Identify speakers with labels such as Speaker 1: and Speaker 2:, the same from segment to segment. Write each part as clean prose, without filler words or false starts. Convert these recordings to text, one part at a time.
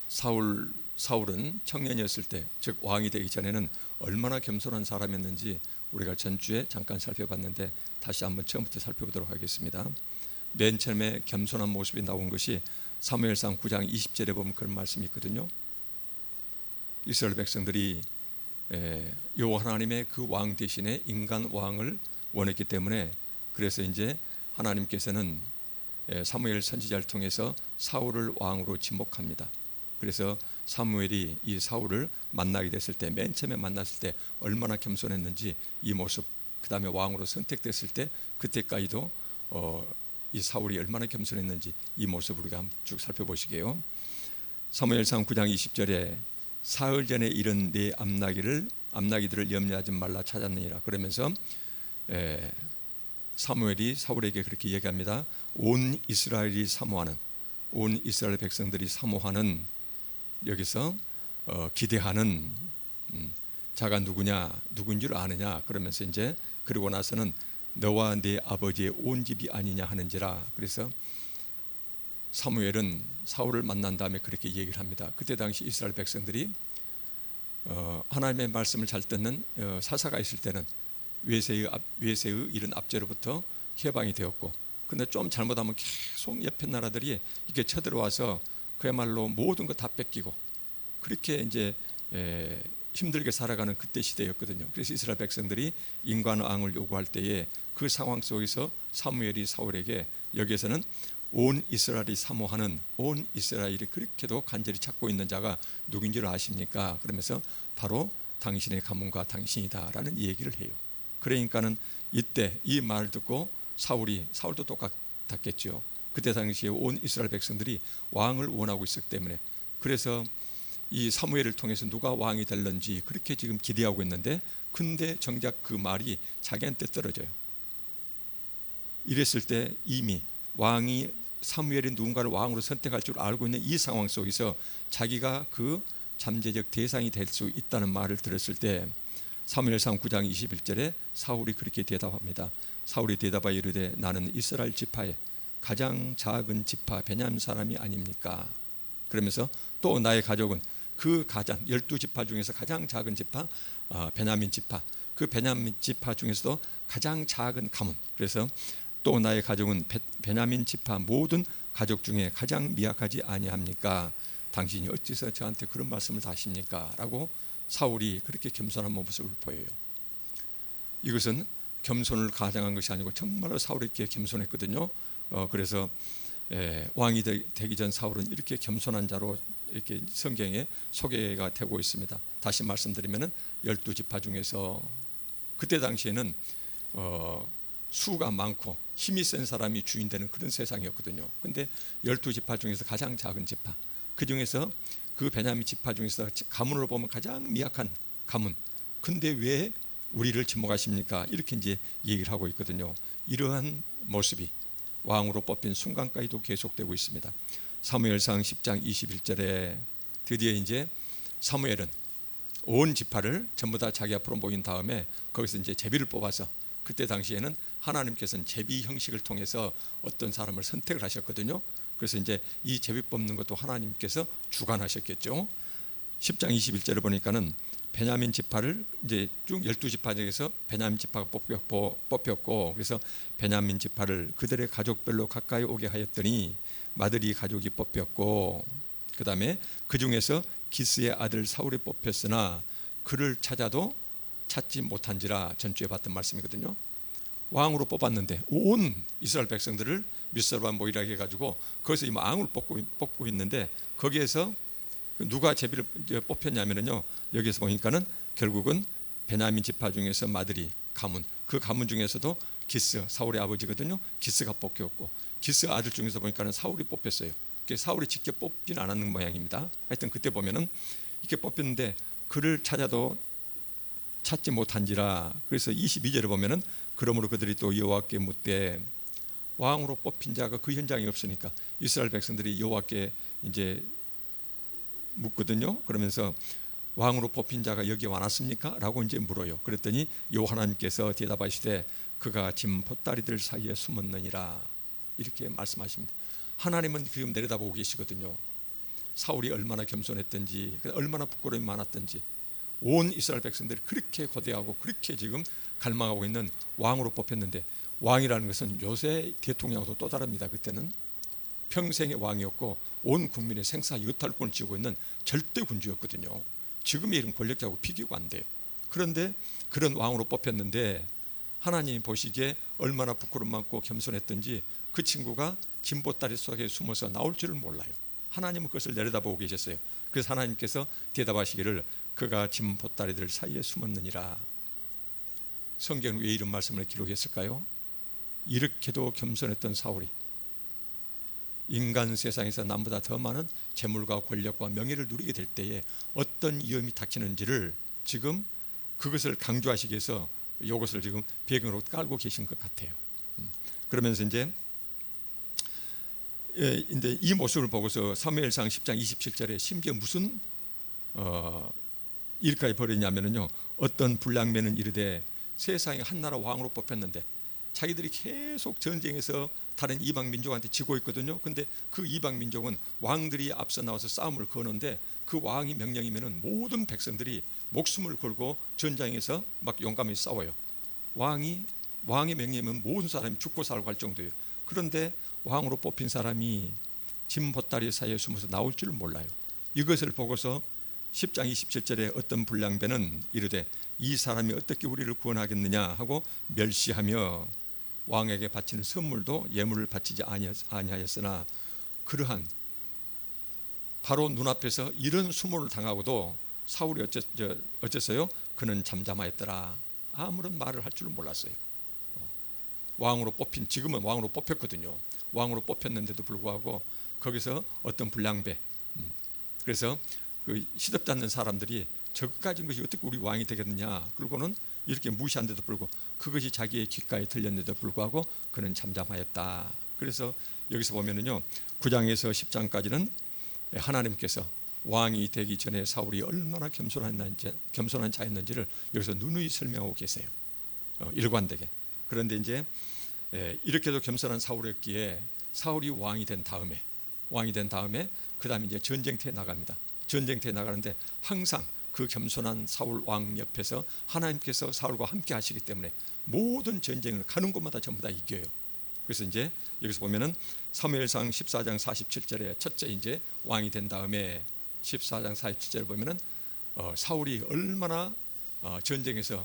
Speaker 1: 사울은 청년이었을 때, 즉 왕이 되기 전에는 얼마나 겸손한 사람이었는지 우리가 전주에 잠깐 살펴봤는데 다시 한번 처음부터 살펴보도록 하겠습니다. 맨 처음에 겸손한 모습이 나온 것이 사무엘상 9장 20절에 보면 그런 말씀이 있거든요. 이스라엘 백성들이 여호와 하나님의 그 왕 대신에 인간 왕을 원했기 때문에, 그래서 이제 하나님께서는 사무엘 선지자를 통해서 사울을 왕으로 지목합니다. 그래서 사무엘이 이 사울을 만나게 됐을 때, 맨 처음에 만났을 때 얼마나 겸손했는지 이 모습, 그 다음에 왕으로 선택됐을 때 그때까지도 이 사울이 얼마나 겸손했는지 이 모습을 우리가 한번 쭉 살펴보시게요. 사무엘상 9장 20절에 사흘 전에 이른 네 암나기들을 염려하지 말라 찾았느니라. 그러면서 사무엘이 사울에게 그렇게 얘기합니다. 온 이스라엘이 사모하는, 온 이스라엘 백성들이 사모하는, 여기서 기대하는 자가 누군 줄 아느냐. 그러면서 이제 그러고 나서는 너와 네 아버지의 온 집이 아니냐 하는지라. 그래서 사무엘은 사울을 만난 다음에 그렇게 얘기를 합니다. 그때 당시 이스라엘 백성들이 하나님의 말씀을 잘 듣는 사사가 있을 때는 외세의 이런 압제로부터 해방이 되었고, 근데 좀 잘못하면 계속 옆에 나라들이 이렇게 쳐들어와서 그야말로 모든 거 다 뺏기고 그렇게 이제 힘들게 살아가는 그때 시대였거든요. 그래서 이스라엘 백성들이 인간왕을 요구할 때에 그 상황 속에서 사무엘이 사울에게, 여기에서는 온 이스라엘이 사모하는, 온 이스라엘이 그렇게도 간절히 찾고 있는 자가 누구인 줄 아십니까? 그러면서 바로 당신의 가문과 당신이다라는 얘기를 해요. 그러니까는 이때 이 말을 듣고 사울도 똑같았겠죠. 그때 당시에 온 이스라엘 백성들이 왕을 원하고 있었기 때문에, 그래서 이 사무엘을 통해서 누가 왕이 될런지 그렇게 지금 기대하고 있는데, 근데 정작 그 말이 자기한테 떨어져요. 이랬을 때 이미 사무엘이 누군가를 왕으로 선택할 줄 알고 있는 이 상황 속에서 자기가 그 잠재적 대상이 될 수 있다는 말을 들었을 때, 사무엘상 9장 21절에 사울이 그렇게 대답합니다. 사울이 대답하여 이르되 나는 이스라엘 지파의 가장 작은 지파 베냐민 사람이 아닙니까? 그러면서 또 나의 가족은 그 가장 12지파 중에서 가장 작은 지파 베냐민 지파, 그 베냐민 지파 중에서도 가장 작은 가문, 그래서 또 나의 가족은 베냐민 지파 모든 가족 중에 가장 미약하지 아니합니까? 당신이 어째서 저한테 그런 말씀을 하십니까? 라고 사울이 그렇게 겸손한 모습을 보여요. 이것은 겸손을 가장한 것이 아니고 정말로 사울이 이렇게 겸손했거든요. 그래서 왕이 되기 전 사울은 이렇게 겸손한 자로 이렇게 성경에 소개가 되고 있습니다. 다시 말씀드리면은 12지파 중에서 그때 당시에는 수가 많고 힘이 센 사람이 주인 되는 그런 세상이었거든요. 근데 12지파 중에서 가장 작은 지파, 그 중에서 그 베냐민 지파 중에서 가문으로 보면 가장 미약한 가문, 근데 왜 우리를 지목하십니까? 이렇게 이제 얘기를 하고 있거든요. 이러한 모습이 왕으로 뽑힌 순간까지도 계속되고 있습니다. 사무엘상 10장 21절에 드디어 이제 사무엘은 온 지파를 전부 다 자기 앞으로 모인 다음에 거기서 이제 제비를 뽑아서, 그때 당시에는 하나님께서는 제비 형식을 통해서 어떤 사람을 선택을 하셨거든요. 그래서 이제 이 제비 뽑는 것도 하나님께서 주관하셨겠죠. 10장 21절을 보니까는 베냐민 지파를 이제 쭉 12지파 중에서 베냐민 지파가 뽑혔고, 그래서 베냐민 지파를 그들의 가족별로 가까이 오게 하였더니 마드리 가족이 뽑혔고, 그 다음에 그 중에서 기스의 아들 사울이 뽑혔으나 그를 찾아도 찾지 못한지라. 전주에 봤던 말씀이거든요. 왕으로 뽑았는데 온 이스라엘 백성들을 미스바 모이라게 해가지고 거기서 이 왕을 뽑고 있는데, 거기에서 누가 제비를 뽑혔냐면요, 여기서 보니까는 결국은 베냐민 지파 중에서 마드리 가문, 그 가문 중에서도 기스, 사울의 아버지거든요. 기스가 뽑혔고, 기스 아들 중에서 보니까는 사울이 뽑혔어요. 사울이 직접 뽑지는 않았는 모양입니다. 하여튼 그때 보면은 이렇게 뽑혔는데 그를 찾아도 찾지 못한지라. 그래서 22절에 보면은 그러므로 그들이 또 여호와께 묻되, 왕으로 뽑힌 자가 그 현장에 없으니까 이스라엘 백성들이 여호와께 이제 묻거든요. 그러면서 왕으로 뽑힌 자가 여기 왔습니까? 라고 이제 물어요. 그랬더니 여호와 하나님께서 대답하시되 그가 짐 보따리들 사이에 숨었느니라. 이렇게 말씀하십니다. 하나님은 지금 내려다보고 계시거든요. 사울이 얼마나 겸손했던지, 얼마나 부끄러움이 많았던지, 온 이스라엘 백성들이 그렇게 거대하고 그렇게 지금 갈망하고 있는 왕으로 뽑혔는데, 왕이라는 것은 요새 대통령하고도 또 다릅니다. 그때는 평생의 왕이었고 온 국민의 생사 여탈권을 쥐고 있는 절대 군주였거든요. 지금의 이런 권력자하고 비교가 안 돼요. 그런데 그런 왕으로 뽑혔는데 하나님이 보시기에 얼마나 부끄러움 많고 겸손했던지 그 친구가 진보다리 속에 숨어서 나올 줄을 몰라요. 하나님은 그것을 내려다보고 계셨어요. 그래서 하나님께서 대답하시기를 그가 진보다리들 사이에 숨었느니라. 성경은 왜 이런 말씀을 기록했을까요? 이렇게도 겸손했던 사울이 인간 세상에서 남보다 더 많은 재물과 권력과 명예를 누리게 될 때에 어떤 위험이 닥치는지를 지금 그것을 강조하시기 위해서 이것을 지금 배경으로 깔고 계신 것 같아요. 그러면서 이제 이 모습을 보고서 사무엘상 10장 27절에 심지어 무슨 일까지 벌이냐면요, 어떤 불량배는 이르되 세상에 한 나라 왕으로 뽑혔는데 자기들이 계속 전쟁에서 다른 이방 민족한테 지고 있거든요. 근데 그 이방 민족은 왕들이 앞서 나와서 싸움을 거는데 그 왕이 명령이면은 모든 백성들이 목숨을 걸고 전장에서 막 용감히 싸워요. 왕의 명령이면 모든 사람이 죽고 살고 할 정도예요. 그런데 왕으로 뽑힌 사람이 진보다리 사이에 숨어서 나올 줄 몰라요. 이것을 보고서 10장 27절에 어떤 불량배는 이르되 이 사람이 어떻게 우리를 구원하겠느냐 하고 멸시하며 왕에게 바치는 선물도 예물을 바치지 아니하였으나, 그러한 바로 눈앞에서 이런 수모를 당하고도 사울이 어째서요? 그는 잠잠하였더라. 아무런 말을 할 줄은 몰랐어요. 왕으로 뽑힌, 지금은 왕으로 뽑혔거든요. 왕으로 뽑혔는데도 불구하고 거기서 어떤 불량배, 그래서 그 시덥지 않는 사람들이 저까진 것이 어떻게 우리 왕이 되겠느냐, 그리고는 이렇게 무시한데도 불구하고 그것이 자기의 귓가에 들렸는데도 불구하고 그는 잠잠하였다. 그래서 여기서 보면은요, 9장에서 10장까지는 하나님께서 왕이 되기 전에 사울이 얼마나 겸손한 자였는지를 여기서 누누이 설명하고 계세요. 일관되게. 그런데 이제 이렇게도 겸손한 사울이었기에 사울이 왕이 된 다음에 그 다음에 이제 전쟁터에 나갑니다. 전쟁터에 나가는데 항상 그 겸손한 사울 왕 옆에서 하나님께서 사울과 함께 하시기 때문에 모든 전쟁을 가는 곳마다 전부 다 이겨요. 그래서 이제 여기서 보면은 사무엘상 14장 47절에 첫째 이제 왕이 된 다음에 14장 47절을 보면은 사울이 얼마나 전쟁에서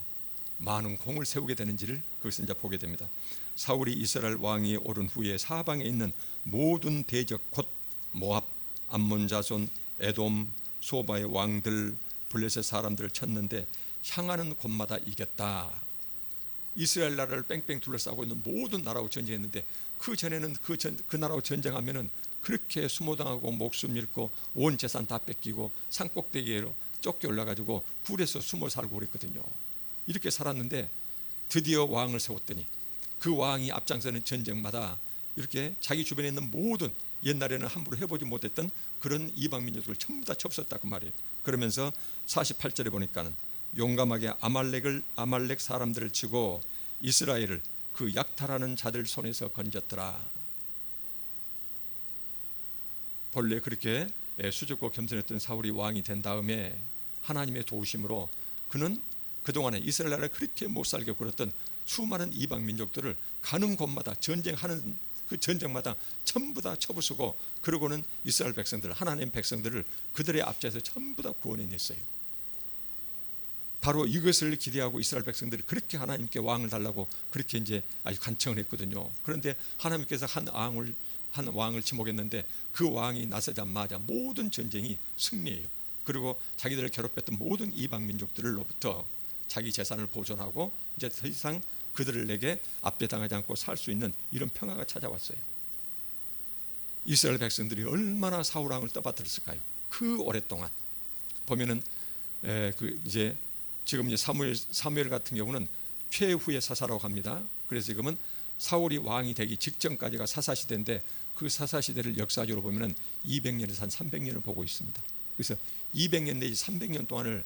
Speaker 1: 많은 공을 세우게 되는지를 거기서 이제 보게 됩니다. 사울이 이스라엘 왕이 오른 후에 사방에 있는 모든 대적 곧 모압, 암몬 자손, 에돔, 소바의 왕들, 블레셋 사람들을 쳤는데 향하는 곳마다 이겼다. 이스라엘 나라를 뺑뺑 둘러싸고 있는 모든 나라하고 전쟁했는데 그 전에는 그 나라하고 전쟁하면은 그렇게 수모당하고 목숨 잃고 온 재산 다 뺏기고 산꼭대기로 쫓겨 올라가지고 굴에서 숨어 살고 그랬거든요. 이렇게 살았는데 드디어 왕을 세웠더니 그 왕이 앞장서는 전쟁마다 이렇게 자기 주변에 있는 모든 옛날에는 함부로 해보지 못했던 그런 이방 민족들을 전부 다 쳤었다 그 말이에요. 그러면서 48절에 보니까는 용감하게 아말렉 사람들을 치고 이스라엘을 그 약탈하는 자들 손에서 건졌더라. 본래 그렇게 수줍고 겸손했던 사울이 왕이 된 다음에 하나님의 도우심으로 그는 그동안에 이스라엘 나라를 그렇게 못 살게 굴었던 수많은 이방 민족들을 가는 곳마다 전쟁하는 그 전쟁마다 전부 다 쳐부수고, 그러고는 이스라엘 백성들, 하나님 백성들을 그들의 앞자에서 전부 다 구원해냈어요. 바로 이것을 기대하고 이스라엘 백성들이 그렇게 하나님께 왕을 달라고 그렇게 이제 아주 간청을 했거든요. 그런데 하나님께서 한 왕을 지목했는데 그 왕이 나서자마자 모든 전쟁이 승리해요. 그리고 자기들을 괴롭혔던 모든 이방 민족들로부터 자기 재산을 보존하고 이제 더 이상 그들에게 압배당하지 않고 살 수 있는 이런 평화가 찾아왔어요. 이스라엘 백성들이 얼마나 사울 왕을 떠받들었을까요? 그 오랫동안 보면은 이제 지금 이제 사무엘 같은 경우는 최후의 사사라고 합니다. 그래서 지금은 사울이 왕이 되기 직전까지가 사사 시대인데 그 사사 시대를 역사적으로 보면은 200년에서 한 300년을 보고 있습니다. 그래서 200년 내지 300년 동안을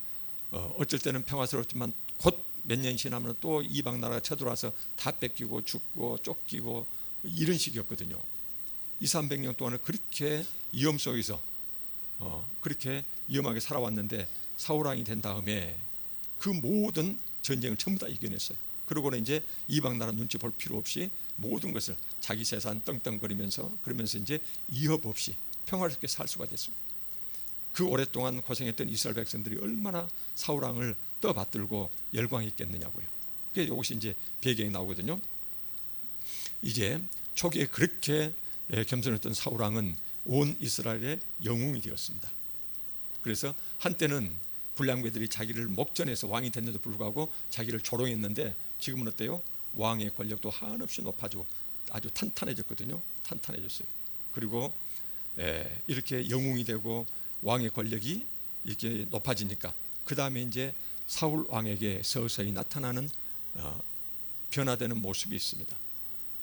Speaker 1: 어쩔 때는 평화스럽지만 곧 몇 년 지나면 또 이방 나라가 쳐들어와서 다 뺏기고 죽고 쫓기고 이런 식이었거든요. 300년 동안은 그렇게 위험 속에서 그렇게 위험하게 살아왔는데 사울 왕이 된 다음에 그 모든 전쟁을 전부 다 이겨냈어요. 그러고는 이제 이방 나라 눈치 볼 필요 없이 모든 것을 자기 재산 떵떵거리면서 그러면서 이제 위협 없이 평화롭게 살 수가 됐습니다. 그 오랫동안 고생했던 이스라엘 백성들이 얼마나 사울 왕을 떠받들고 열광했겠느냐고요. 그게 이것이 이제 배경이 나오거든요. 이제 초기에 그렇게 겸손했던 사울 왕은 온 이스라엘의 영웅이 되었습니다. 그래서 한때는 불량배들이 자기를 목전에서 왕이 됐는데도 불구하고 자기를 조롱했는데 지금은 어때요? 왕의 권력도 한없이 높아지고 아주 탄탄해졌거든요. 탄탄해졌어요. 그리고 이렇게 영웅이 되고 왕의 권력이 이렇게 높아지니까 그 다음에 이제 사울 왕에게 서서히 나타나는 변화되는 모습이 있습니다.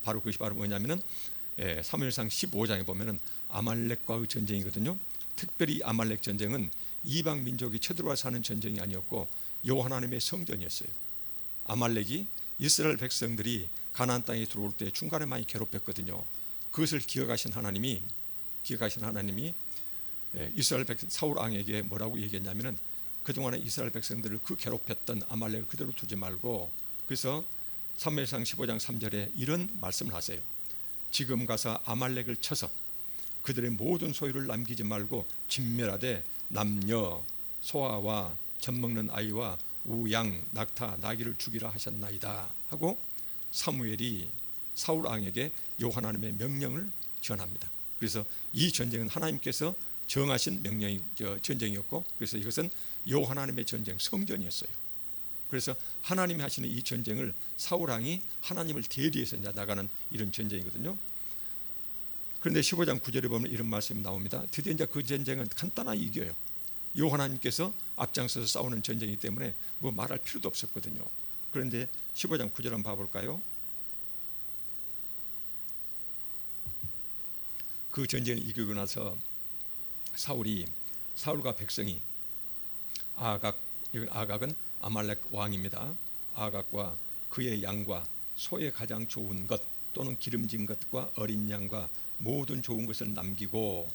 Speaker 1: 바로 그것이 바로 뭐냐면은 사무엘상 15장에 보면은 아말렉과의 전쟁이거든요. 특별히 아말렉 전쟁은 이방 민족이 쳐들어와서 하는 전쟁이 아니었고 여호와 하나님의 성전이었어요. 아말렉이 이스라엘 백성들이 가나안 땅에 들어올 때 중간에 많이 괴롭혔거든요. 그것을 기억하신 하나님이 이스라엘 사울 왕에게 뭐라고 얘기했냐면은 그동안에 이스라엘 백성들을 그 괴롭혔던 아말렉을 그대로 두지 말고, 그래서 사무엘상 15장 3절에 이런 말씀을 하세요. 지금 가서 아말렉을 쳐서 그들의 모든 소유를 남기지 말고 진멸하되 남녀 소아와 젖먹는 아이와 우양 낙타 나귀를 죽이라 하셨나이다 하고 사무엘이 사울 왕에게 여호와 하나님의 명령을 전합니다. 그래서 이 전쟁은 하나님께서 정하신 전쟁이었고, 그래서 이것은 여호와 하나님의 전쟁, 성전이었어요. 그래서 하나님이 하시는 이 전쟁을 사울 왕이 하나님을 대리해서 나가는 이런 전쟁이거든요. 그런데 15장 9절에 보면 이런 말씀이 나옵니다. 드디어 이제 그 전쟁은 간단하게 이겨요. 여호와 하나님께서 앞장서서 싸우는 전쟁이기 때문에 뭐 말할 필요도 없었거든요. 그런데 15장 9절 한번 봐볼까요? 그 전쟁을 이기고 나서 사울과 백성이 아각은 아말렉 왕입니다. 아각과 그의 양과 소의 가장 좋은 것 또는 기름진 것과 어린 양과 모든 좋은 것을 남기고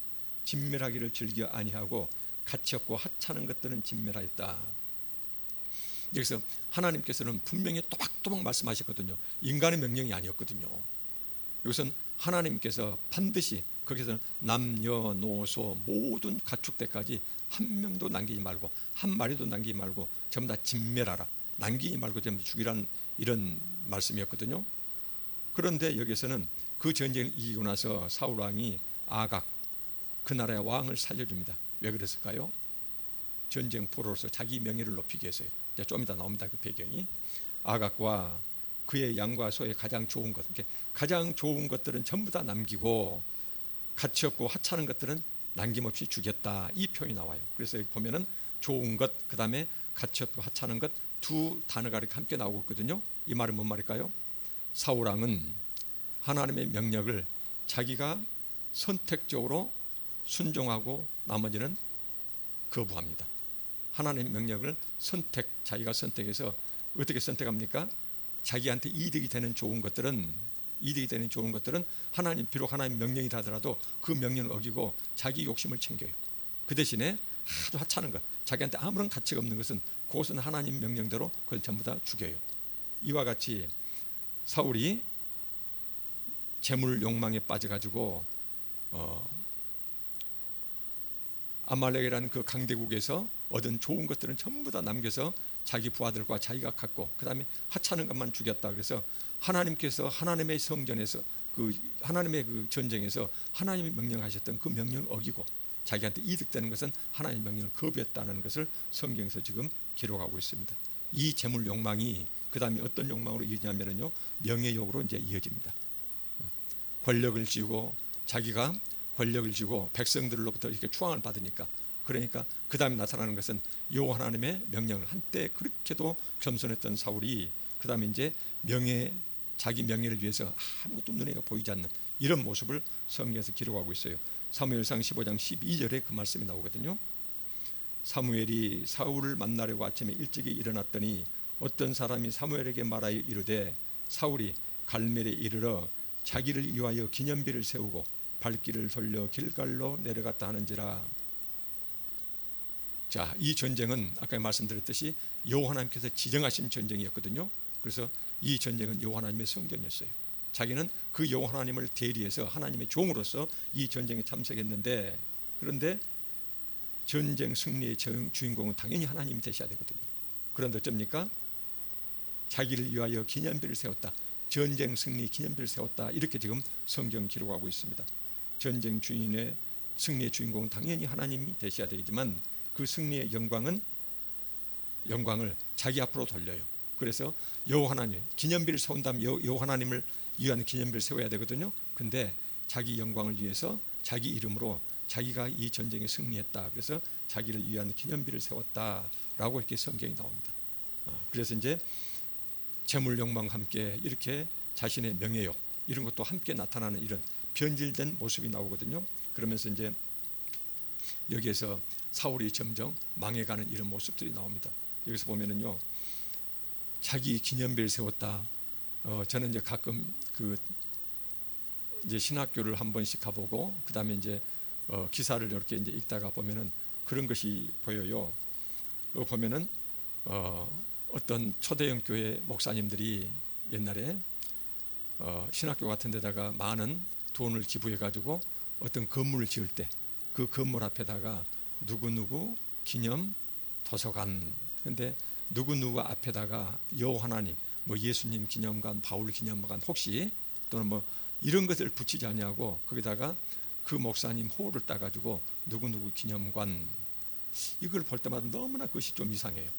Speaker 1: 진멸하기를 즐겨 아니하고 가치 없고 하찮은 것들은 진멸하였다. 여기서 하나님께서는 분명히 또박또박 말씀하셨거든요. 인간의 명령이 아니었거든요. 여기서는 하나님께서 반드시 거기서는 남녀노소 모든 가축대까지 한 명도 남기지 말고 한 마리도 남기지 말고 전부 다 진멸하라, 남기지 말고 전부 죽이라는 이런 말씀이었거든요. 그런데 여기서는 그 전쟁을 이기고 나서 사울 왕이 아각 그 나라의 왕을 살려줍니다. 왜 그랬을까요? 전쟁 포로로서 자기 명예를 높이기 위해서요. 이제 좀 이따 나옵니다. 그 배경이 아각과 그의 양과 소의 가장 좋은 것, 가장 좋은 것들은 전부 다 남기고 가치 없고 하찮은 것들은 남김없이 주겠다, 이 표현이 나와요. 그래서 여기 보면은 좋은 것, 그 다음에 가치 없고 하찮은 것 두 단어가 이렇게 함께 나오고 있거든요. 이 말은 뭔 말일까요? 사울 왕은 하나님의 명령을 자기가 선택적으로 순종하고 나머지는 거부합니다. 하나님의 명령을 자기가 선택해서 어떻게 선택합니까? 자기한테 이득이 되는 좋은 것들은 하나님, 비록 하나님 명령이라 하더라도 그 명령을 어기고 자기 욕심을 챙겨요. 그 대신에 아주 하찮은 것, 자기한테 아무런 가치가 없는 것은 그것은 하나님 명령대로 그걸 전부 다 죽여요. 이와 같이 사울이 재물 욕망에 빠져가지고 아말렉이라는 그 강대국에서 얻은 좋은 것들은 전부 다 남겨서 자기 부하들과 자기가 갖고 그 다음에 하찮은 것만 죽였다. 그래서 하나님께서 하나님의 성전에서 하나님의 그 전쟁에서 하나님이 명령하셨던 그 명령을 어기고 자기한테 이득되는 것은 하나님의 명령을 거부했다는 것을 성경에서 지금 기록하고 있습니다. 이 재물 욕망이 그 다음에 어떤 욕망으로 이어지냐면요, 명예욕으로 이제 이어집니다. 권력을 쥐고 자기가 권력을 쥐고 백성들로부터 이렇게 추앙을 받으니까, 그러니까 그 다음에 나타나는 것은 여호와 하나님의 명령을, 한때 그렇게도 겸손했던 사울이 그 다음에 이제 자기 명예를 위해서 아무것도 눈에 보이지 않는 이런 모습을 성경에서 기록하고 있어요. 사무엘상 15장 12절에 그 말씀이 나오거든요. 사무엘이 사울을 만나려고 아침에 일찍이 일어났더니 어떤 사람이 사무엘에게 말하여 이르되 사울이 갈멜에 이르러 자기를 위하여 기념비를 세우고 발길을 돌려 길갈로 내려갔다 하는지라. 자, 이 전쟁은 아까 말씀드렸듯이 여호와 하나님께서 지정하신 전쟁이었거든요. 그래서 이 전쟁은 여호와 하나님의 성전이었어요. 자기는 그 여호와 하나님을 대리해서 하나님의 종으로서 이 전쟁에 참석했는데, 그런데 전쟁 승리의 주인공은 당연히 하나님이 되셔야 되거든요. 그런데 어쩝니까? 자기를 위하여 기념비를 세웠다. 전쟁 승리 기념비를 세웠다. 이렇게 지금 성경 기록하고 있습니다. 전쟁 주인의 승리의 주인공은 당연히 하나님이 되셔야 되지만 그 승리의 영광을 자기 앞으로 돌려요. 그래서 여호와 하나님 기념비를 세운다면 여호와 하나님을 위한 기념비를 세워야 되거든요. 근데 자기 영광을 위해서 자기 이름으로 자기가 이 전쟁에 승리했다. 그래서 자기를 위한 기념비를 세웠다라고 이렇게 성경이 나옵니다. 그래서 이제 재물 욕망과 함께 이렇게 자신의 명예욕 이런 것도 함께 나타나는 이런 변질된 모습이 나오거든요. 그러면서 이제 여기에서 사울이 점점 망해가는 이런 모습들이 나옵니다. 여기서 보면은요, 자기 기념비를 세웠다. 저는 이제 가끔 이제 신학교를 한 번씩 가보고 그 다음에 이제 기사를 이렇게 이제 읽다가 보면은 그런 것이 보여요. 보면은 어떤 초대형 교회 목사님들이 옛날에 신학교 같은 데다가 많은 돈을 기부해 가지고 어떤 건물을 지을 때 그 건물 앞에다가 누구누구 기념 도서관, 근데 누구누구 앞에다가 여호와 하나님, 뭐 예수님 기념관, 바울 기념관 혹시 또는 뭐 이런 것을 붙이지 않냐고 거기다가 그 목사님 호를 따가지고 누구누구 기념관, 이걸 볼 때마다 너무나 그것이 좀 이상해요.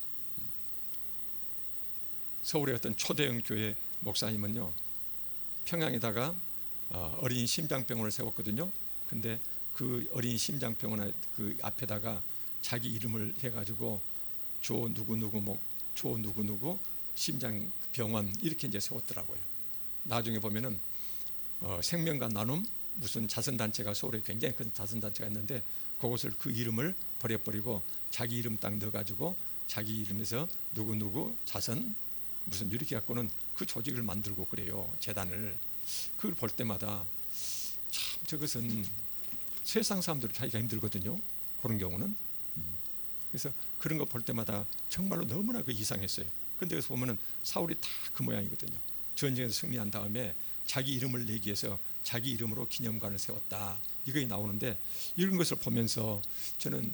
Speaker 1: 서울의 어떤 초대형 교회 목사님은요, 평양에다가 어린이 심장병원을 세웠거든요. 근데 그 어린이 심장병원 그 앞에다가 자기 이름을 해가지고 조 누구누구 심장병원 이렇게 이제 세웠더라고요. 나중에 보면은 생명과 나눔 무슨 자선단체가 서울에 굉장히 큰 자선단체가 있는데 그것을 그 이름을 버려버리고 자기 이름 딱 넣어가지고 자기 이름에서 누구누구 자선 무슨 이렇게 갖고는 그 조직을 만들고 그래요. 재단을. 그걸 볼 때마다 참 저것은 세상 사람들이 하기가 힘들거든요. 그런 경우는. 그래서 그런 거 볼 때마다 정말로 너무나 그 이상했어요. 근데 여기서 보면은 사울이 다 그 모양이거든요. 전쟁에서 승리한 다음에 자기 이름을 내기 위해서 자기 이름으로 기념관을 세웠다. 이거 나오는데 이런 것을 보면서 저는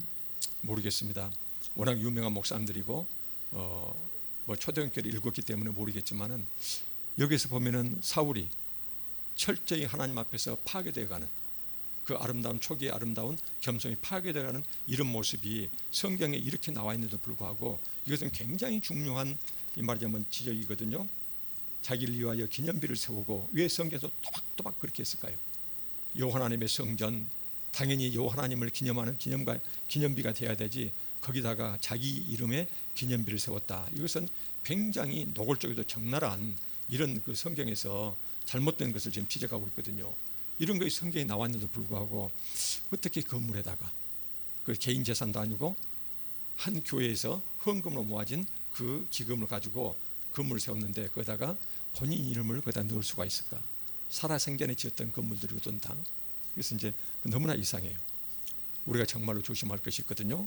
Speaker 1: 모르겠습니다. 워낙 유명한 목사님들이고 뭐 초대형교를 읽었기 때문에 모르겠지만은 여기서 보면은 사울이 철저히 하나님 앞에서 파괴되어가는 그 아름다운 초기의 아름다운 겸손이 파괴되어가는 이런 모습이 성경에 이렇게 나와 있는데도 불구하고 이것은 굉장히 중요한 이 말하자면 지적이거든요. 자기를 위하여 기념비를 세우고 왜 성경에서 또박또박 그렇게 했을까요? 여호와 하나님의 성전, 당연히 여호와 하나님을 기념하는 기념비가 돼야 되지 거기다가 자기 이름의 기념비를 세웠다. 이것은 굉장히 노골적이고 적나라한 이런 그 성경에서 잘못된 것을 지금 지적하고 있거든요. 이런 것이 성경에 나왔는데도 불구하고 어떻게 건물에다가 그 개인 재산도 아니고 한 교회에서 헌금으로 모아진 그 기금을 가지고 건물을 세웠는데 거기다가 본인 이름을 거기다 넣을 수가 있을까? 살아생전에 지었던 건물들이거든 다. 그래서 이제 너무나 이상해요. 우리가 정말로 조심할 것이 있거든요.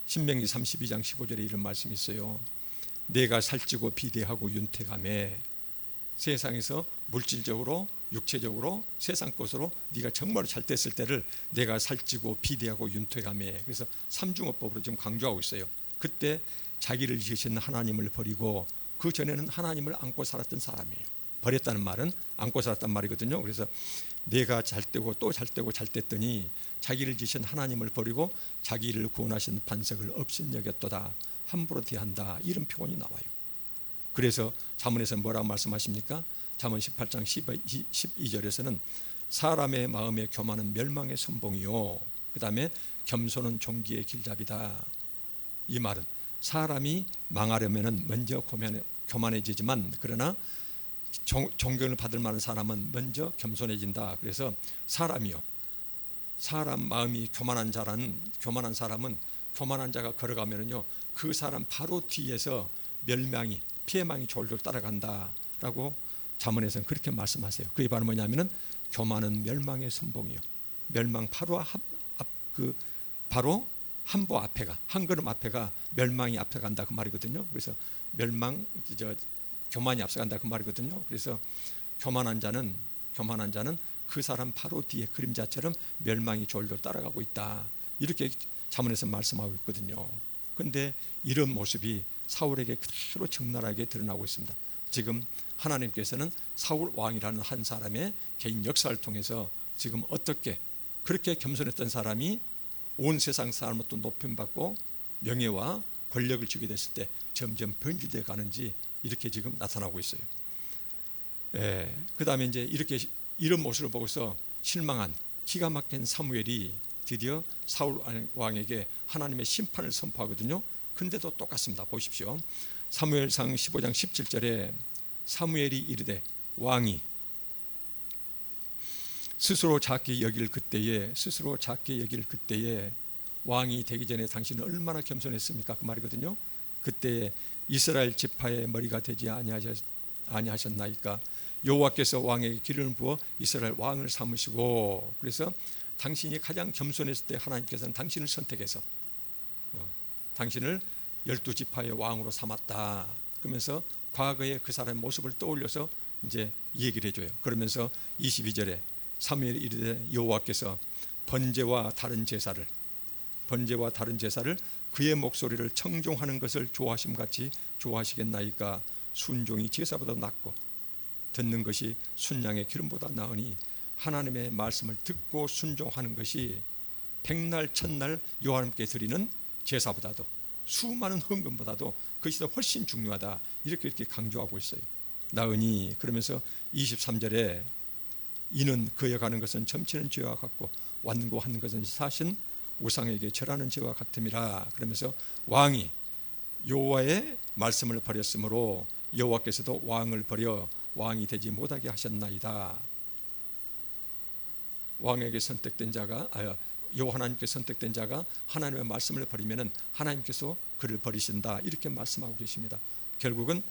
Speaker 1: 신명기 32장 15절에 이런 말씀이 있어요. 내가 살찌고 비대하고 윤택하매, 세상에서 물질적으로 육체적으로 세상 것으로 네가 정말로 잘 됐을 때를 내가 살찌고 비대하고 윤택하매, 그래서 삼중어법으로 지금 강조하고 있어요. 그때 자기를 지으신 하나님을 버리고 그 전에는 하나님을 안고 살았던 사람이에요. 버렸다는 말은 안고 살았단 말이거든요. 그래서 내가 잘 되고 또 잘 되고 잘 됐더니 자기를 지으신 하나님을 버리고 자기를 구원하신 반석을 업신여겼도다, 함부로 대한다, 이런 표현이 나와요. 그래서 잠언에서 뭐라고 말씀하십니까? 잠언 18장 12절에서는 사람의 마음에 교만은 멸망의 선봉이요, 그 다음에 겸손은 종기의 길잡이다. 이 말은 사람이 망하려면 먼저 교만해지지만 그러나 존경을 받을 만한 사람은 먼저 겸손해진다. 그래서 사람이요, 사람 마음이 교만한 사람은 교만한 자가 걸어가면은요 그 사람 바로 뒤에서 멸망이 피해망이 졸졸 따라간다라고 잠언에서는 그렇게 말씀하세요. 그게 바로 뭐냐면은 교만은 멸망의 선봉이요. 멸망 바로 한보 앞에가, 한 걸음 앞에가 멸망이 앞서간다 그 말이거든요. 그래서 교만이 앞서간다 그 말이거든요. 그래서 교만한 자는 그 사람 바로 뒤에 그림자처럼 멸망이 졸졸 따라가고 있다, 이렇게 잠언에서 말씀하고 있거든요. 그런데 이런 모습이 사울에게 그대로 적나라하게 드러나고 있습니다. 지금 하나님께서는 사울 왕이라는 한 사람의 개인 역사를 통해서 지금 어떻게 그렇게 겸손했던 사람이 온 세상 사람으로부터 높임받고 명예와 권력을 주게 됐을 때 점점 변질되어 가는지 이렇게 지금 나타나고 있어요. 그 다음에 이제 이렇게 이런 모습을 보고서 실망한 기가 막힌 사무엘이 드디어 사울 왕에게 하나님의 심판을 선포하거든요. 근데도 똑같습니다. 보십시오. 사무엘상 15장 17절에 사무엘이 이르되 왕이 스스로 작게 여길 그때에 왕이 되기 전에 당신은 얼마나 겸손했습니까? 그 말이거든요. 그때에 이스라엘 지파의 머리가 되지 아니하셨나이까? 여호와께서 왕에게 기름을 부어 이스라엘 왕을 삼으시고, 그래서 당신이 가장 겸손했을 때 하나님께서는 당신을 선택해서 당신을 12지파의 왕으로 삼았다. 그러면서 과거의 그 사람의 모습을 떠올려서 이제 얘기를 해줘요. 그러면서 22절에 사무엘이 이르되 여호와께서 번제와 다른 제사를 그의 목소리를 청종하는 것을 좋아하심 같이 좋아하시겠나이까? 순종이 제사보다 낫고 듣는 것이 순양의 기름보다 나으니 하나님의 말씀을 듣고 순종하는 것이 백날 천날 여호와님께 드리는 제사보다도 수많은 헌금보다도 그것이 더 훨씬 중요하다, 이렇게 강조하고 있어요. 나으니, 그러면서 23절에 이는 그에 가는 것은 점치는 죄와 같고 완고하는 것은 사신 우상에게 절하는 죄와 같음이라. 그러면서 왕이 여호와의 말씀을 버렸으므로 여호와께서도 왕을 버려 왕이 되지 못하게 하셨나이다. 왕에게 선택된 자가 여호와 하나님께 선택된 자가 하나님의 말씀을 버리면은 하나님께서 그를 버리신다, 이렇게 말씀하고 계십니다. 결국은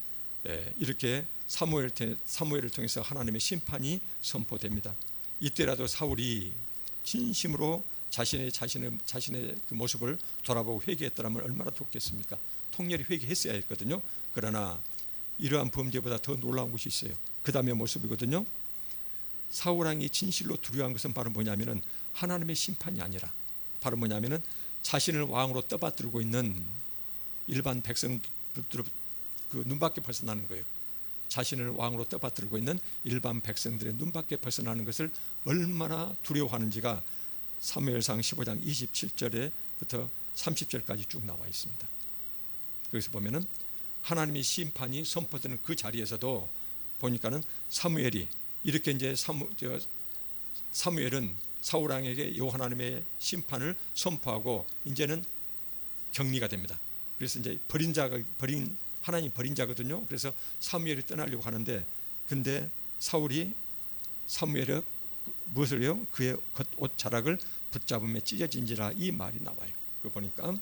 Speaker 1: 이렇게 사무엘을 통해서 하나님의 심판이 선포됩니다. 이때라도 사울이 진심으로 자신의 그 모습을 돌아보고 회개했더라면 얼마나 좋겠습니까? 통렬히 회개했어야 했거든요. 그러나 이러한 범죄보다 더 놀라운 것이 있어요. 그 다음의 모습이거든요. 사울 왕이 진실로 두려워한 것은 바로 뭐냐면은 하나님의 심판이 아니라 바로 뭐냐면은 자신을 왕으로 떠받들고 있는 일반 백성들 그 눈밖에 벗어나는 거예요. 자신을 왕으로 떠받들고 있는 일반 백성들의 눈밖에 벗어나는 것을 얼마나 두려워하는지가 사무엘상 15장 27절에부터 30절까지 쭉 나와 있습니다. 여기서 보면은 하나님의 심판이 선포되는 그 자리에서도 보니까는 사무엘이 이렇게 이제 사무엘은 사울 왕에게 여호와 하나님의 심판을 선포하고 이제는 격리가 됩니다. 그래서 이제 하나님 버린 자거든요. 그래서 사무엘이 떠나려고 하는데, 근데 사무엘이 무엇을요? 그의 옷 자락을 붙잡으며 찢어진지라, 이 말이 나와요. 그 보니까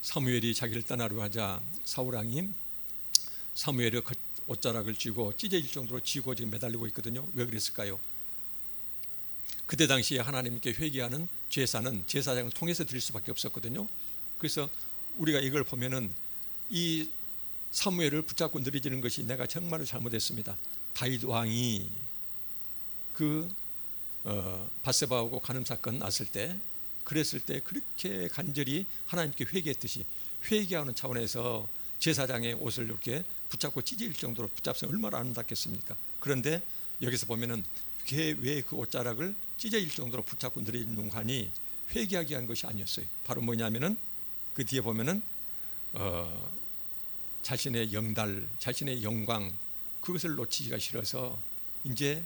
Speaker 1: 사무엘이 자기를 떠나려고 하자 사울 왕이 사무엘의 옷자락을 쥐고 찢어질 정도로 쥐고 지금 매달리고 있거든요. 왜 그랬을까요? 그때 당시에 하나님께 회개하는 제사는 제사장을 통해서 드릴 수밖에 없었거든요. 그래서 우리가 이걸 보면은 이 사무엘을 붙잡고 늘어지는 것이 내가 정말로 잘못했습니다. 다윗 왕이 그 밧세바하고 간음 사건 났을 때, 그랬을 때 그렇게 간절히 하나님께 회개했듯이 회개하는 차원에서 제사장의 옷을 이렇게 붙잡고 찢어질 정도로 붙잡으면 얼마나 아름답겠습니까? 그런데 여기서 보면은 왜 그 옷자락을 찢어질 정도로 붙잡고 늘어지는 간이 회개하기 위한 것이 아니었어요. 바로 뭐냐면은 그 뒤에 보면은 자신의 영달, 자신의 영광, 그것을 놓치기가 싫어서 이제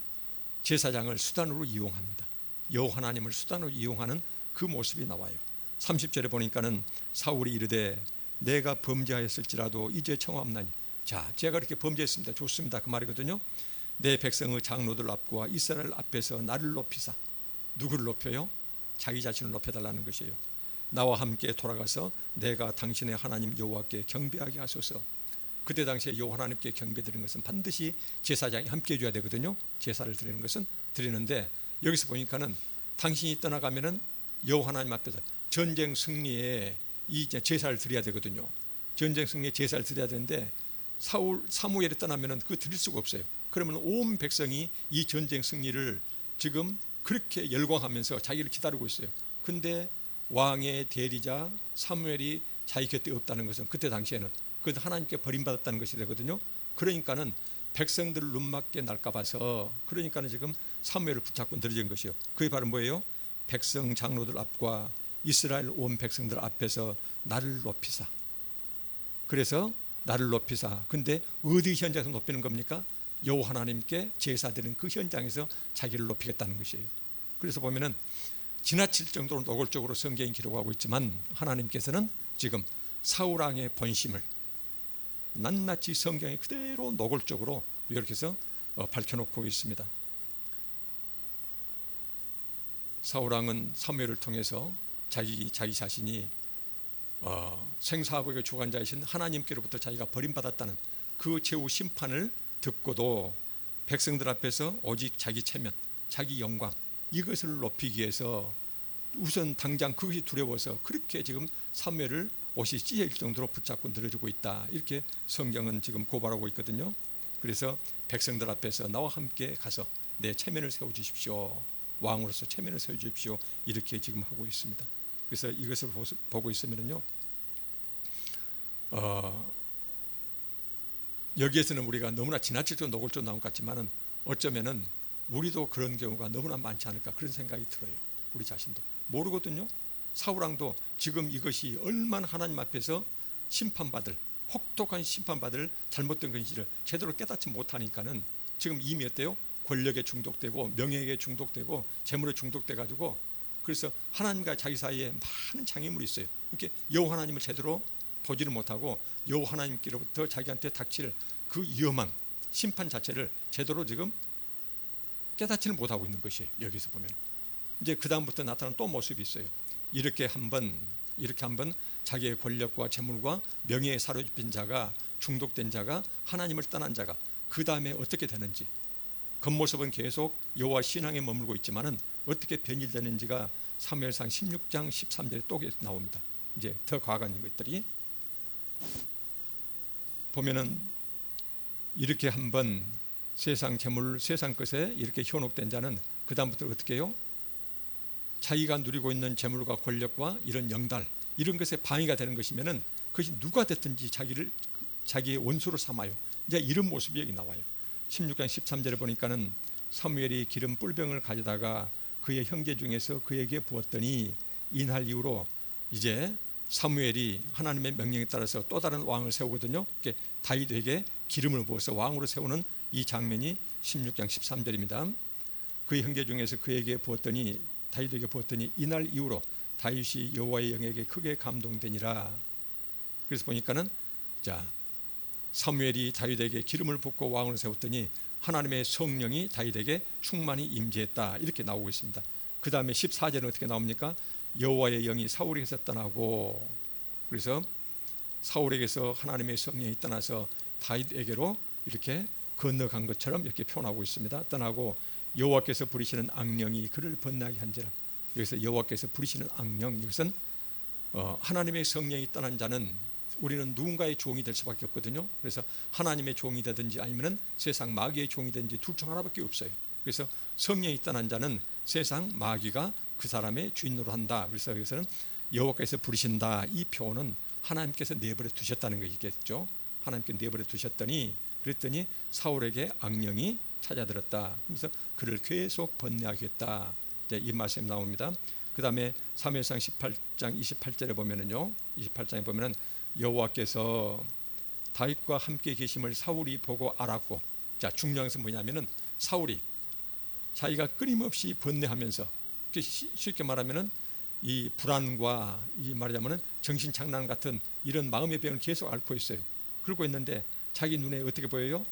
Speaker 1: 제사장을 수단으로 이용합니다. 여호와 하나님을 수단으로 이용하는 그 모습이 나와요. 30절에 보니까는 사울이 이르되 내가 범죄하였을지라도 이제 청하옵나니, 자, 제가 그렇게 범죄했습니다. 좋습니다. 그 말이거든요. 내 백성의 장로들 앞과 이스라엘 앞에서 나를 높이사, 누구를 높여요? 자기 자신을 높여달라는 것이에요. 나와 함께 돌아가서 내가 당신의 하나님 여호와께 경배하게 하소서. 그때 당시에 여호와 하나님께 경배드리는 것은 반드시 제사장이 함께 해줘야 되거든요. 제사를 드리는 것은 드리는데, 여기서 보니까는 당신이 떠나가면은 여호와 하나님 앞에서 전쟁 승리에 이 제사를 드려야 되거든요. 전쟁 승리에 제사를 드려야 되는데 사무엘이 떠나면은 그거 드릴 수가 없어요. 그러면 온 백성이 이 전쟁 승리를 지금 그렇게 열광하면서 자기를 기다리고 있어요. 근데 왕의 대리자 사무엘이 자기 곁에 없다는 것은 그때 당시에는 그것도 하나님께 버림받았다는 것이 되거든요. 그러니까는 백성들 눈맞게 날까 봐서, 그러니까는 지금 사무엘을 붙잡고 늘어진 것이요. 그게 바로 뭐예요? 백성 장로들 앞과 이스라엘 온 백성들 앞에서 나를 높이사. 그래서 나를 높이사. 근데 어디 현장에서 높이는 겁니까? 여호와 하나님께 제사드리는 그 현장에서 자기를 높이겠다는 것이에요. 그래서 보면은 지나칠 정도로 노골적으로 성경이 기록하고 있지만, 하나님께서는 지금 사울 왕의 본심을 낱낱이 성경에 그대로 노골적으로 이렇게 해서 밝혀놓고 있습니다. 사울 왕은 사무엘을 통해서 자기 자신이 생사하고의 주관자이신 하나님께로부터 자기가 버림받았다는 그 최후 심판을 듣고도 백성들 앞에서 오직 자기 체면, 자기 영광, 이것을 높이기 위해서 우선 당장 그것이 두려워서 그렇게 지금 사무엘을 옷이 찢어질 정도로 붙잡고 늘어지고 있다, 이렇게 성경은 지금 고발하고 있거든요. 그래서 백성들 앞에서 나와 함께 가서 내 체면을 세워주십시오, 왕으로서 체면을 세워주십시오, 이렇게 지금 하고 있습니다. 그래서 이것을 보고 있으면요, 여기에서는 우리가 너무나 지나치게 노골적으로 나온 것 같지만은 어쩌면은 우리도 그런 경우가 너무나 많지 않을까, 그런 생각이 들어요. 우리 자신도 모르거든요. 사울왕도 지금 이것이 얼마나 하나님 앞에서 심판받을, 혹독한 심판받을 잘못된 것인지를 제대로 깨닫지 못하니까는 지금 이미 어때요? 권력에 중독되고 명예에 중독되고 재물에 중독돼 가지고, 그래서 하나님과 자기 사이에 많은 장애물이 있어요. 이렇게 여호와 하나님을 제대로 보지를 못하고 여호와 하나님께로부터 자기한테 닥칠 그 위험한 심판 자체를 제대로 지금 깨닫지를 못하고 있는 것이에요. 여기서 보면 이제 그 다음부터 나타나는 또 모습이 있어요. 이렇게 한번 자기의 권력과 재물과 명예에 사로잡힌 자가, 중독된 자가, 하나님을 떠난 자가 그 다음에 어떻게 되는지, 겉모습은 계속 여호와 신앙에 머물고 있지만은 어떻게 변질되는지가 사무엘상 16장 13절에 또 나옵니다. 이제 더 과감한 것들이 보면은 이렇게 한번 세상 재물, 세상 것에 이렇게 현혹된 자는 그 다음부터 어떻게 해요? 자기가 누리고 있는 재물과 권력과 이런 영달, 이런 것에 방해가 되는 것이면은 그것이 누가 됐든지 자기의 원수로 삼아요. 이제 이런 모습이 여기 나와요. 16장 13절에 보니까는 사무엘이 기름 뿔병을 가져다가 그의 형제 중에서 그에게 부었더니 이날 이후로 이제 사무엘이 하나님의 명령에 따라서 또 다른 왕을 세우거든요. 다윗에게 기름을 부어서 왕으로 세우는 이 장면이 16장 13절입니다. 그의 형제 중에서 그에게 부었더니, 다윗에게 부었더니 이날 이후로 다윗이 여호와의 영에게 크게 감동되니라. 그래서 보니까는 자, 사무엘이 다윗에게 기름을 붓고 왕으로 세웠더니 하나님의 성령이 다윗에게 충만히 임재했다, 이렇게 나오고 있습니다. 그 다음에 14절은 어떻게 나옵니까? 여호와의 영이 사울에게서 떠나고, 그래서 사울에게서 하나님의 성령이 떠나서 다윗에게로 이렇게 건너간 것처럼 이렇게 표현하고 있습니다. 떠나고 여호와께서 부리시는 악령이 그를 번나게 한지라. 여기서 여호와께서 부리시는 악령, 이것은 하나님의 성령이 떠난 자는 우리는 누군가의 종이 될 수밖에 없거든요. 그래서 하나님의 종이 되든지 아니면 세상 마귀의 종이 되든지 둘 중 하나밖에 없어요. 그래서 성령이 떠난 자는 세상 마귀가 그 사람의 주인으로 한다. 그래서 여기서는 여호와께서 부르신다, 이 표현은 하나님께서 내버려 두셨다는 것이겠죠. 하나님께 내버려 두셨더니, 그랬더니 사울에게 악령이 찾아들었다. 그래서 그를 계속 번뇌하겠다, 이 말씀이 나옵니다. 그 다음에 사무엘상 18장 28절에 보면은요, 28장에 보면은 여호와께서 다윗과 함께 계심을 사울이 보고 알았고, 자, 중요한 것은 뭐냐면은 사울이 자기가 끊임없이 번뇌하면서, 쉽게 말하면은 이 불안과 이 말하자면은 정신 장난 같은 이런 마음의 병을 계속 앓고 있어요. 그러고 있는데 자기 눈에 어떻게 보여요?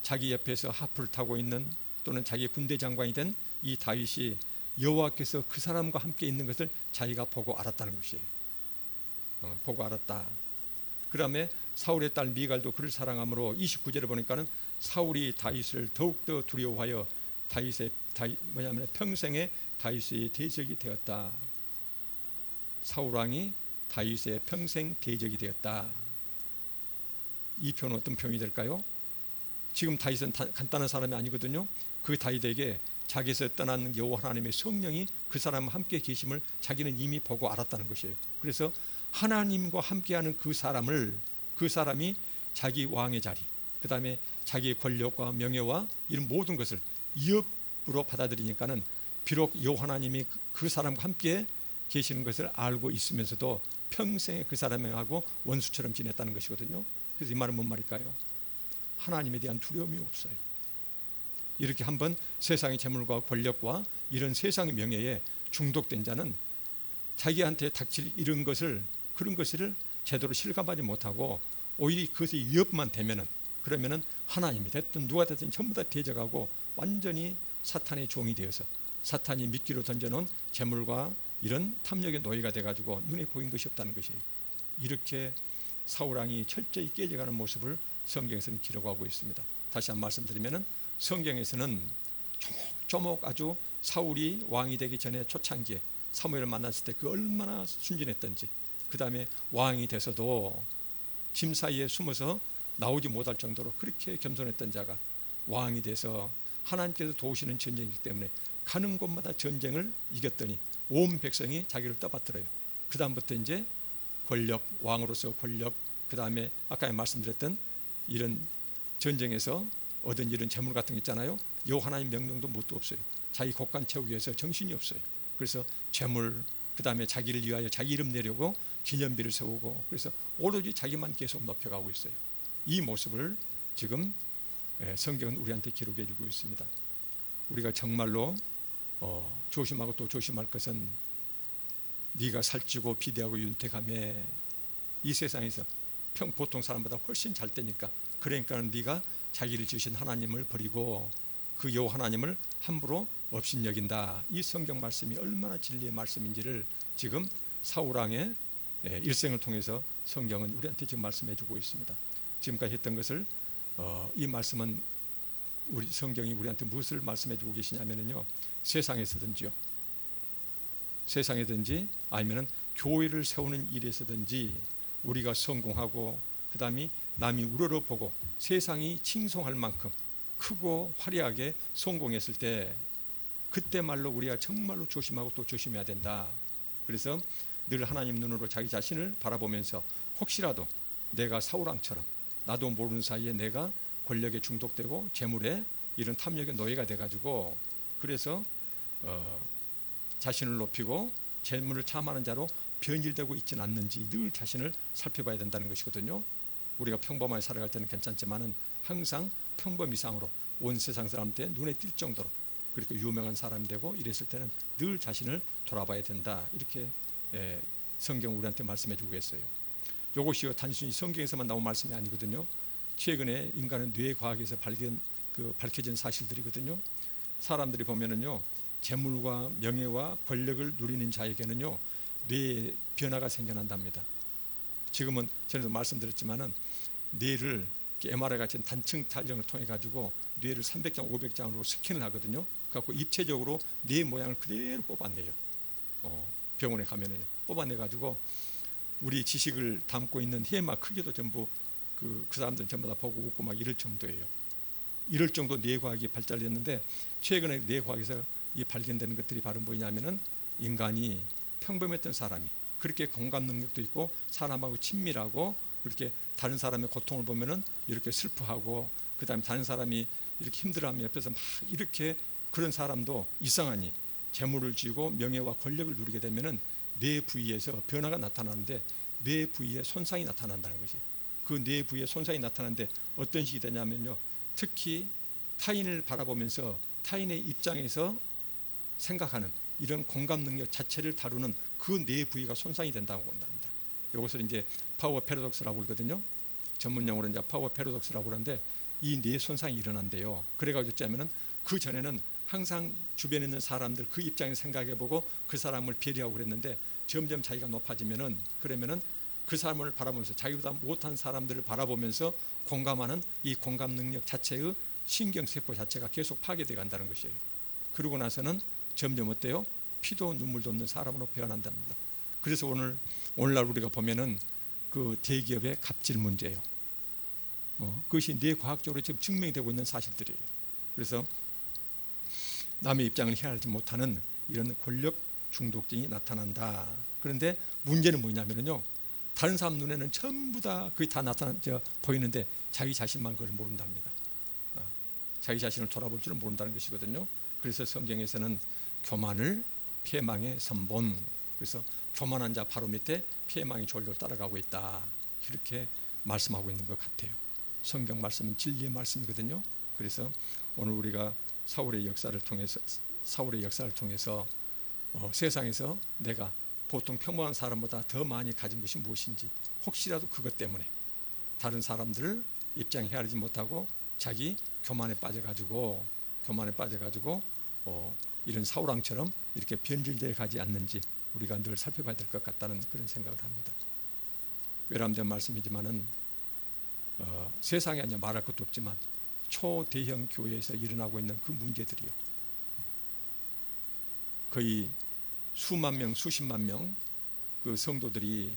Speaker 1: 자기 옆에서 하프를 타고 있는, 또는 자기 군대 장관이 된 이 다윗이 여호와께서 그 사람과 함께 있는 것을 자기가 보고 알았다는 것이에요. 보고 알았다. 그 다음에 사울의 딸 미갈도 그를 사랑함으로 29절에 보니까는 사울이 다윗을 더욱더 두려워하여 뭐냐면 평생에 다윗의 대적이 되었다. 사울 왕이 다윗의 평생 대적이 되었다. 이 표현은 어떤 표현이 될까요? 지금 다윗은 간단한 사람이 아니거든요. 그 다윗에게 자기에서 떠난 여호와 하나님의 성령이 그 사람과 함께 계심을 자기는 이미 보고 알았다는 것이에요. 그래서 하나님과 함께하는 그 사람이 자기 왕의 자리, 그 다음에 자기의 권력과 명예와 이런 모든 것을 위협으로 받아들이니까는 비록 여호와 하나님이 그 사람과 함께 계시는 것을 알고 있으면서도 평생에 그 사람하고 원수처럼 지냈다는 것이거든요. 그래서 이 말은 뭔 말일까요? 하나님에 대한 두려움이 없어요. 이렇게 한번 세상의 재물과 권력과 이런 세상의 명예에 중독된 자는 자기한테 닥칠 그런 것을 제대로 실감하지 못하고 오히려 그것이 위협만 되면은, 그러면은 하나님이 됐든 누가 됐든 전부 다 대적하고 완전히 사탄의 종이 되어서 사탄이 미끼로 던져놓은 재물과 이런 탐욕의 노예가 돼가지고 눈에 보인 것이 없다는 것이에요. 이렇게 사울 왕이 철저히 깨져가는 모습을 성경에서는 기록하고 있습니다. 다시 한번 말씀드리면은 성경에서는 조목조목 아주 사울이 왕이 되기 전에 초창기에 사무엘을 만났을 때 그 얼마나 순진했던지, 그 다음에 왕이 돼서도 짐 사이에 숨어서 나오지 못할 정도로 그렇게 겸손했던 자가 왕이 돼서 하나님께서 도우시는 전쟁이기 때문에 가는 곳마다 전쟁을 이겼더니 온 백성이 자기를 떠받들어요. 그 다음부터 이제 권력, 왕으로서 권력, 그 다음에 아까 말씀드렸던 이런 전쟁에서 얻은 이런 재물 같은 거 있잖아요. 여호와 하나님 명령도 뭣도 없어요. 자기 곳간 채우기 위해서 정신이 없어요. 그래서 재물, 그 다음에 자기를 위하여 자기 이름 내려고 기념비를 세우고, 그래서 오로지 자기만 계속 높여가고 있어요. 이 모습을 지금 성경은 우리한테 기록해 주고 있습니다. 우리가 정말로 조심하고 또 조심할 것은 네가 살찌고 비대하고 윤택하며 이 세상에서 보통 사람보다 훨씬 잘 되니까, 그러니까 네가 자기를 지으신 하나님을 버리고 그 여호와 하나님을 함부로 업신여긴다. 이 성경 말씀이 얼마나 진리의 말씀인지를 지금 사울 왕의 일생을 통해서 성경은 우리한테 지금 말씀해 주고 있습니다. 지금까지 했던 것을 이 말씀은 우리 성경이 우리한테 무엇을 말씀해 주고 계시냐면요, 세상에서든지 아니면은 교회를 세우는 일에서든지 우리가 성공하고 그 다음에 남이 우러러보고 세상이 칭송할 만큼 크고 화려하게 성공했을 때, 그때 말로 우리가 정말로 조심하고 또 조심해야 된다. 그래서 늘 하나님 눈으로 자기 자신을 바라보면서 혹시라도 내가 사울왕처럼 나도 모르는 사이에 내가 권력에 중독되고 재물에 이런 탐욕의 노예가 돼가지고 그래서 자신을 높이고 재물을 탐하는 자로 변질되고 있지는 않는지 늘 자신을 살펴봐야 된다는 것이거든요. 우리가 평범하게 살아갈 때는 괜찮지만은 항상 평범 이상으로 온 세상 사람들의 눈에 띌 정도로 그렇게 유명한 사람이 되고 이랬을 때는 늘 자신을 돌아봐야 된다. 이렇게 성경 우리한테 말씀해 주고 있어요. 이것이 단순히 성경에서만 나온 말씀이 아니거든요. 최근에 인간의 뇌과학에서 밝혀진 사실들이거든요. 사람들이 보면은요, 재물과 명예와 권력을 누리는 자에게는요, 뇌에 변화가 생겨난답니다. 지금은 전에도 말씀드렸지만은 뇌를 MRI 같은 단층 촬영을 통해 가지고 뇌를 300장, 500장으로 스캔을 하거든요. 그래서 입체적으로 뇌 모양을 그대로 뽑아내요. 병원에 가면은요, 뽑아내 가지고 우리 지식을 담고 있는 해마 크기도 전부 그 사람들은 전부 다 보고 웃고 막 이럴 정도예요. 이럴 정도 뇌과학이 발달했는데, 최근에 뇌과학에서 이 발견되는 것들이 바로 뭐냐면은 인간이 평범했던 사람이 그렇게 공감 능력도 있고 사람하고 친밀하고 그렇게 다른 사람의 고통을 보면은 이렇게 슬퍼하고, 그 다음에 다른 사람이 이렇게 힘들어하면 옆에서 막 이렇게, 그런 사람도 이상하니 재물을 쥐고 명예와 권력을 누리게 되면은 뇌 부위에서 변화가 나타나는데 뇌 부위에 손상이 나타난다는 것이에요. 그 뇌 부위에 손상이 나타나는데 어떤 식이 되냐면요, 특히 타인을 바라보면서 타인의 입장에서 생각하는 이런 공감 능력 자체를 다루는 그 뇌 부위가 손상이 된다고 본답니다. 이것을 이제 파워 패러독스라고 그러거든요. 전문 용어로 이제 파워 패러독스라고 그러는데 이 뇌 손상이 일어난대요. 그래가지고 어쩌면은 그 전에는 항상 주변에 있는 사람들 그 입장에서 생각해보고 그 사람을 배려하고 그랬는데 점점 자기가 높아지면은, 그러면은 그 사람을 바라보면서 자기보다 못한 사람들을 바라보면서 공감하는 이 공감 능력 자체의 신경세포 자체가 계속 파괴되어 간다는 것이에요. 그러고 나서는 점점 어때요? 피도 눈물도 없는 사람으로 변한답니다. 그래서 오늘날 우리가 보면은 그 대기업의 갑질 문제예요. 그것이 뇌과학적으로 지금 증명이 되고 있는 사실들이에요. 그래서 남의 입장을 헤아리지 못하는 이런 권력 중독증이 나타난다. 그런데 문제는 뭐냐면요, 다른 사람 눈에는 전부 다 그게 다 보이는데 자기 자신만 그걸 모른답니다. 자기 자신을 돌아볼 줄은 모른다는 것이거든요. 그래서 성경에서는 교만을 패망의 선본, 그래서 교만한 자 바로 밑에 패망이 졸졸 따라가고 있다, 이렇게 말씀하고 있는 것 같아요. 성경 말씀은 진리의 말씀이거든요. 그래서 오늘 우리가 사울의 역사를 통해서 세상에서 내가 보통 평범한 사람보다 더 많이 가진 것이 무엇인지, 혹시라도 그것 때문에 다른 사람들을 입장 헤아리지 못하고 자기 교만에 빠져가지고 이런 사울왕처럼 이렇게 변질되어 가지 않는지 우리가 늘 살펴봐야 될 것 같다는 그런 생각을 합니다. 외람된 말씀이지만은 세상에 아니야 말할 것도 없지만 초대형 교회에서 일어나고 있는 그 문제들이요, 거의 수만 명, 수십만 명 그 성도들이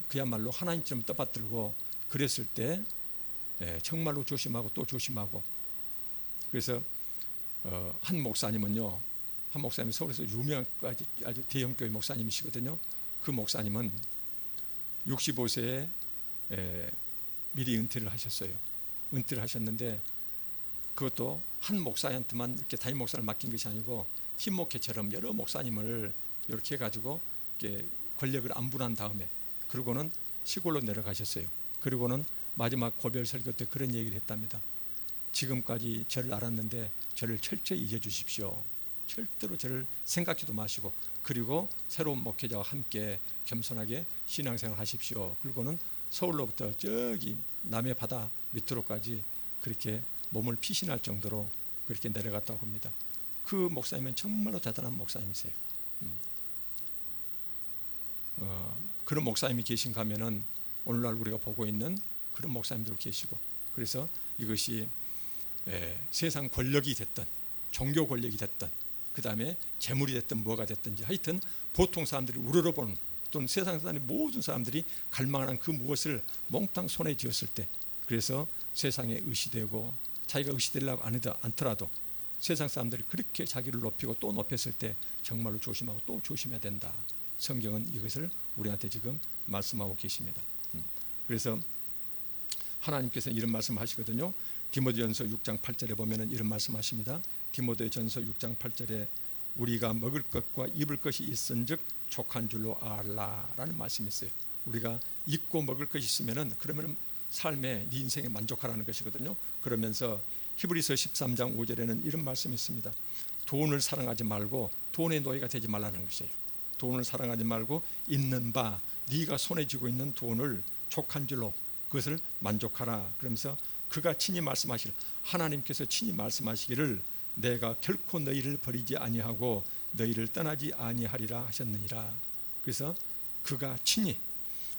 Speaker 1: 그야말로 하나님처럼 떠받들고 그랬을 때 정말로 조심하고 또 조심하고. 그래서 한 목사님이 서울에서 유명한 아주 대형 교회 목사님이시거든요. 그 목사님은 65세에 미리 은퇴를 하셨어요. 은퇴를 하셨는데 그것도 한 목사한테만 이렇게 담임 목사를 맡긴 것이 아니고 팀 목회처럼 여러 목사님을 이렇게 해가지고 이렇게 권력을 안분한 다음에 그러고는 시골로 내려가셨어요. 그리고는 마지막 고별 설교 때 그런 얘기를 했답니다. 지금까지 저를 알았는데 저를 철저히 잊어주십시오. 절대로 저를 생각지도 마시고, 그리고 새로운 목회자와 함께 겸손하게 신앙생활 하십시오. 그리고는 서울로부터 저기 남해 바다 밑으로까지 그렇게 몸을 피신할 정도로 그렇게 내려갔다고 합니다. 그 목사님은 정말로 대단한 목사님이세요. 그런 목사님이 계신가 하면은 오늘날 우리가 보고 있는 그런 목사님들 계시고, 그래서 이것이 세상 권력이 됐든 종교 권력이 됐든 그 다음에 재물이 됐든 뭐가 됐든지 하여튼 보통 사람들이 우러러보는, 또는 세상 사람의 모든 사람들이 갈망하는 그 무엇을 몽땅 손에 쥐었을 때, 그래서 세상에 의시되고 자기가 의시되려고 않더라도 세상 사람들이 그렇게 자기를 높이고 또 높였을 때 정말로 조심하고 또 조심해야 된다. 성경은 이것을 우리한테 지금 말씀하고 계십니다. 그래서 하나님께서 이런 말씀하시거든요. 디모데전서 6장 8절에 보면은 이런 말씀하십니다. 디모데전서 6장 8절에 우리가 먹을 것과 입을 것이 있은즉 족한 줄로 알라라는 말씀이 있어요. 우리가 입고 먹을 것이 있으면은 그러면은 삶에 네 인생에 만족하라는 것이거든요. 그러면서 히브리서 13장 5절에는 이런 말씀이 있습니다. 돈을 사랑하지 말고 돈의 노예가 되지 말라는 것이에요. 돈을 사랑하지 말고 있는 바 네가 손에 쥐고 있는 돈을 족한 줄로 그것을 만족하라. 그러면서 그가 친히 말씀하시기를, 하나님께서 친히 말씀하시기를 내가 결코 너희를 버리지 아니하고 너희를 떠나지 아니하리라 하셨느니라. 그래서 그가 친히,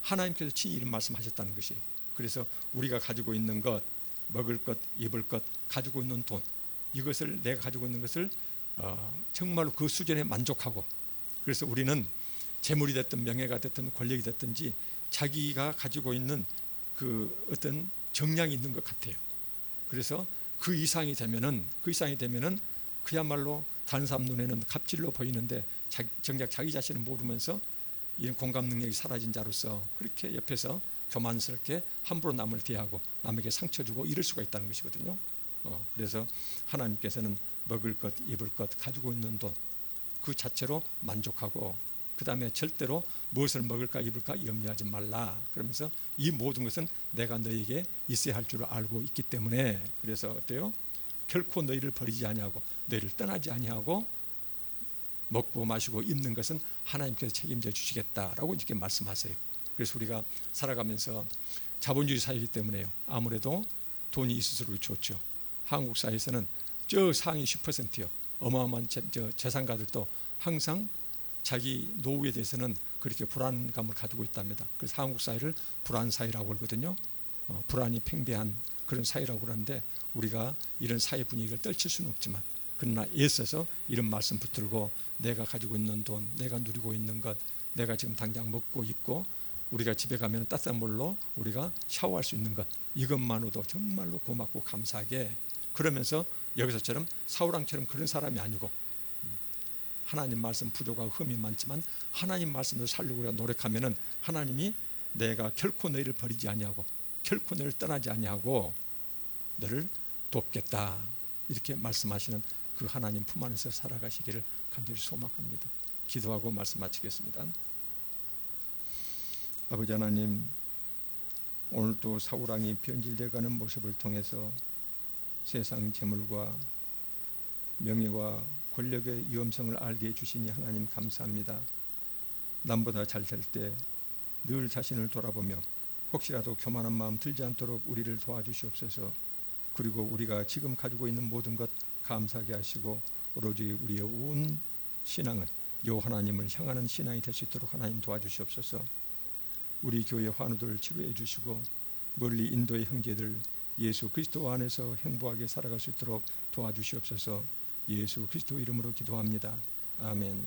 Speaker 1: 하나님께서 친히 이런 말씀하셨다는 것이에요. 그래서 우리가 가지고 있는 것, 먹을 것, 입을 것, 가지고 있는 돈, 이것을 내가 가지고 있는 것을 정말로 그 수준에 만족하고, 그래서 우리는 재물이 됐든 명예가 됐든 권력이 됐든지 자기가 가지고 있는 그 어떤 정량이 있는 것 같아요. 그래서 그 이상이 되면은 그야말로 다른 사람 눈에는 갑질로 보이는데 정작 자기 자신을 모르면서 이런 공감 능력이 사라진 자로서 그렇게 옆에서 교만스럽게 함부로 남을 대하고 남에게 상처 주고 이럴 수가 있다는 것이거든요. 그래서 하나님께서는 먹을 것, 입을 것, 가지고 있는 돈 그 자체로 만족하고, 그 다음에 절대로 무엇을 먹을까 입을까 염려하지 말라. 그러면서 이 모든 것은 내가 너에게 있어야 할 줄 알고 있기 때문에, 그래서 어때요? 결코 너희를 버리지 아니하고 너희를 떠나지 아니하고 먹고 마시고 입는 것은 하나님께서 책임져 주시겠다라고 이렇게 말씀하세요. 그래서 우리가 살아가면서 자본주의 사회이기 때문에요, 아무래도 돈이 있을수록 좋죠. 한국 사회에서는 저 상위 10%요 어마어마한 재산가들도 항상 자기 노후에 대해서는 그렇게 불안감을 가지고 있답니다. 그래서 한국 사회를 불안 사회라고 그러거든요. 불안이 팽배한 그런 사회라고 그러는데, 우리가 이런 사회 분위기를 떨칠 수는 없지만, 그러나 애써서 이런 말씀 붙들고 내가 가지고 있는 돈, 내가 누리고 있는 것, 내가 지금 당장 먹고 입고 우리가 집에 가면 따뜻한 물로 우리가 샤워할 수 있는 것, 이것만으로도 정말로 고맙고 감사하게, 그러면서 여기서처럼 사울왕처럼 그런 사람이 아니고, 하나님 말씀 부족하고 흠이 많지만 하나님 말씀을 살려고 우리가 노력하면은 하나님이 내가 결코 너희를 버리지 아니하고 결코 너희를 떠나지 아니하고 너를 돕겠다, 이렇게 말씀하시는 그 하나님 품 안에서 살아가시기를 간절히 소망합니다. 기도하고 말씀 마치겠습니다. 아버지 하나님, 오늘도 사울왕이 변질되어가는 모습을 통해서 세상 재물과 명예와 권력의 위험성을 알게 해주시니 하나님 감사합니다. 남보다 잘 될 때 늘 자신을 돌아보며 혹시라도 교만한 마음 들지 않도록 우리를 도와주시옵소서. 그리고 우리가 지금 가지고 있는 모든 것 감사하게 하시고, 오로지 우리의 온 신앙은 요 하나님을 향하는 신앙이 될 수 있도록 하나님 도와주시옵소서. 우리 교회 환우들 치료해 주시고, 멀리 인도의 형제들 예수 그리스도 안에서 행복하게 살아갈 수 있도록 도와주시옵소서. 예수 그리스도 이름으로 기도합니다. 아멘.